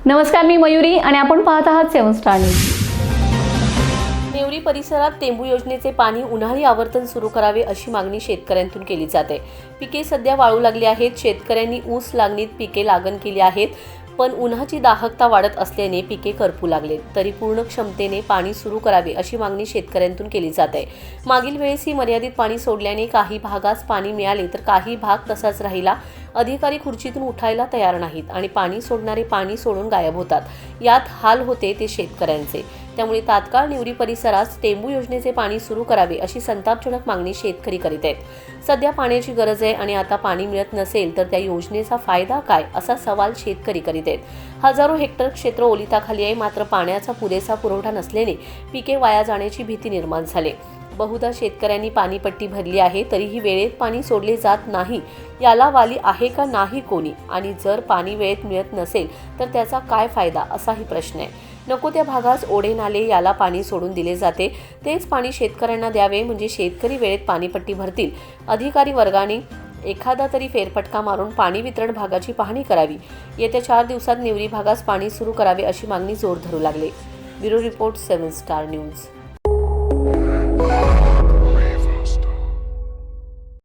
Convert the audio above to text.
नमस्कार, मी मयुरी आणि आपण पाहत आहात 7 स्टार न्यूज। नेवरी परिसरात टेंबू योजनेचे पाणी उन्हाळी आवर्तन सुरू करावे अशी मागणी शेतकऱ्यांतून केली जाते। पिके सध्या वाळू लागली आहेत। शेतकऱ्यांनी ऊस लागणीत पिके लागण केली आहेत, पण उन्हाची दाहकता वाढत असल्याने पिके करपू लागले। तरी पूर्ण क्षमतेने पाणी सुरू करावे अशी मागणी शेतकऱ्यांतून केली जाते। मागील वेळेसही मर्यादित पाणी सोडल्याने काही भागास पाणी मिळाले तर काही भाग तसाच राहिला। अधिकारी खुर्चीतून उठायला तयार नाहीत आणि पाणी सोडणारे पाणी सोडून गायब होतात। यात हाल होते ते शेतकऱ्यांचे। त्यामुळे तात्काळ नेवरी परिसरात टेंबू योजनेचे पाणी सुरू करावे अशी संतापजनक मागणी शेतकरी करीत आहेत। सध्या पाण्याची गरज आहे आणि आता पाणी मिळत नसेल तर त्या योजनेचा फायदा काय असा सवाल शेतकरी करीत आहेत। हजारो हेक्टर क्षेत्र ओलिताखाली आहे, मात्र पाण्याचा पुरेसा पुरवठा नसल्याने पिके वाया जाण्याची भीती निर्माण झाली। बहुधा शेतकऱ्यांनी पाणीपट्टी भरली आहे, तरीही वेळेत पाणी सोडले जात नाही। याला वाली आहे का नाही कोणी, आणि जर पाणी वेळेत मिळत नसेल तर त्याचा काय फायदा असाही प्रश्न आहे। नको त्या भागास ओढे नाले याला पाणी सोडून दिले जाते, तेच पाणी शेतकऱ्यांना द्यावे म्हणजे शेतकरी वेळेत पाणीपट्टी भरतील। अधिकारी वर्गाने एखादा तरी फेरफटका मारून पाणी वितरण भागाची पाहणी करावी। येत्या 4 दिवसात नेवरी भागास पाणी सुरू करावे अशी मागणी जोर धरू लागली। Bureau report 7 star news.